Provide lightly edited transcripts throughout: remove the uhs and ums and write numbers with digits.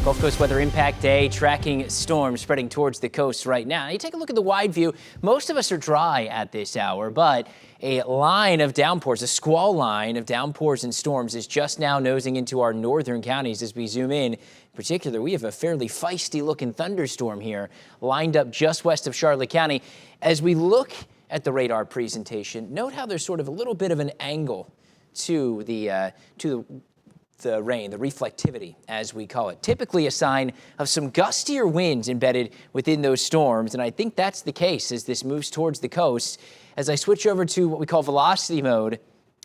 Gulf Coast Weather Impact Day, tracking storms spreading towards the coast right now. You take a look at the wide view. Most of us are dry at this hour, but a line of downpours, a squall line of downpours and storms is just now nosing into our northern counties as we zoom in. In particular, we have a fairly feisty looking thunderstorm here lined up just west of Charlotte County. As we look at the radar presentation, note how there's sort of a little bit of an angle to the rain, the reflectivity, as we call it. Typically a sign of some gustier winds embedded within those storms, and I think that's the case as this moves towards the coast. As I switch over to what we call velocity mode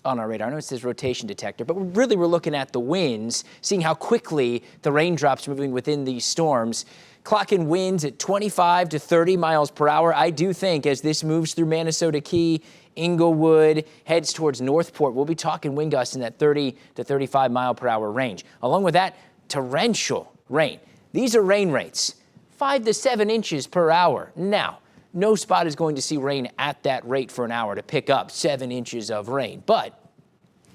on our radar, I know it says rotation detector, but we're looking at the winds, seeing how quickly the raindrops are moving within these storms. Clocking winds at 25 to 30 miles per hour. I do think as this moves through Manasota Key, Inglewood, heads towards Northport, we'll be talking wind gusts in that 30 to 35 mile per hour range. Along with that, torrential rain. These are rain rates, 5 to 7 inches per hour. Now, no spot is going to see rain at that rate for an hour to pick up 7 inches of rain. But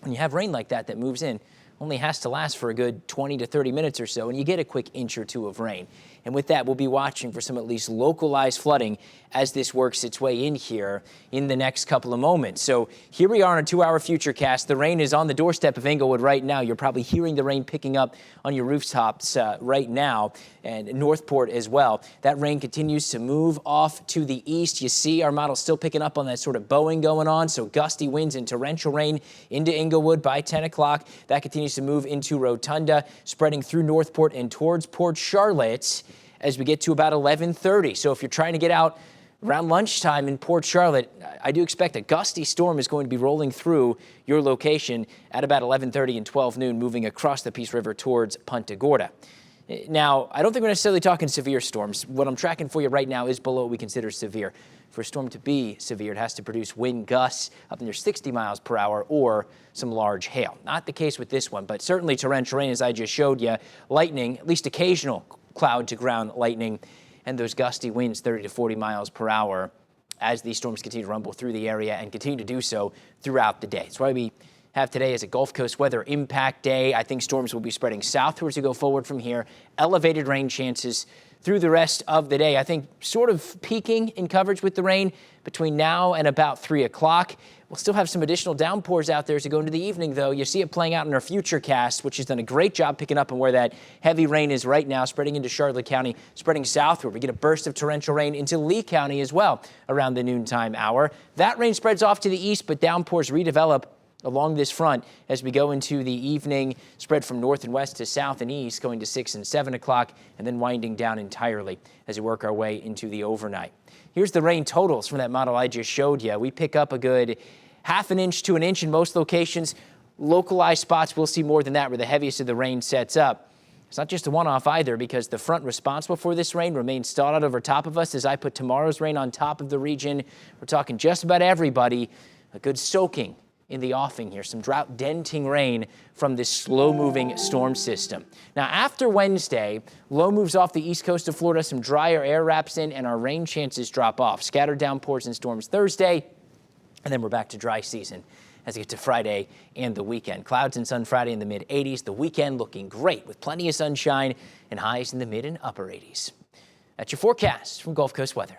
when you have rain like that moves in, only has to last for a good 20 to 30 minutes or so, and you get a quick inch or two of rain. And with that, we'll be watching for some at least localized flooding as this works its way in here in the next couple of moments. So here we are on a 2-hour futurecast. The rain is on the doorstep of Inglewood right now. You're probably hearing the rain picking up on your rooftops right now, and Northport as well. That rain continues to move off to the east. You see our model still picking up on that sort of bowing going on, so gusty winds and torrential rain into Inglewood by 10 o'clock. That continues to move into Rotunda, spreading through Northport and towards Port Charlotte as we get to about 11:30. So if you're trying to get out around lunchtime in Port Charlotte, I do expect a gusty storm is going to be rolling through your location at about 11:30 and 12 noon, moving across the Peace River towards Punta Gorda. Now, I don't think we're necessarily talking severe storms. What I'm tracking for you right now is below what we consider severe. For a storm to be severe, it has to produce wind gusts up near 60 miles per hour or some large hail. Not the case with this one, but certainly torrential rain, as I just showed you, lightning, at least occasional cloud to ground lightning, and those gusty winds 30 to 40 miles per hour as these storms continue to rumble through the area and continue to do so throughout the day. That's why we have today as a Gulf Coast Weather Impact Day. I think storms will be spreading southwards as we go forward from here. Elevated rain chances through the rest of the day. I think sort of peaking in coverage with the rain between now and about 3 o'clock. We'll still have some additional downpours out there as we go into the evening, though. You see it playing out in our futurecast, which has done a great job picking up on where that heavy rain is right now, spreading into Charlotte County, spreading southward. We get a burst of torrential rain into Lee County as well around the noontime hour. That rain spreads off to the east, but downpours redevelop along this front as we go into the evening, spread from north and west to south and east, going to 6 and 7 o'clock, and then winding down entirely as we work our way into the overnight. Here's the rain totals from that model I just showed you. We pick up a good half an inch to an inch in most locations. Localized spots, we'll see more than that where the heaviest of the rain sets up. It's not just a one-off either, because the front responsible for this rain remains stalled out over top of us. As I put tomorrow's rain on top of the region, we're talking just about everybody, a good soaking in the offing here, some drought denting rain from this slow moving storm system. Now after Wednesday, low moves off the east coast of Florida, some drier air wraps in, and our rain chances drop off. Scattered downpours and storms Thursday, and then we're back to dry season as we get to Friday and the weekend. Clouds and sun Friday in the mid 80s, the weekend looking great with plenty of sunshine and highs in the mid and upper 80s. That's your forecast from Gulf Coast Weather.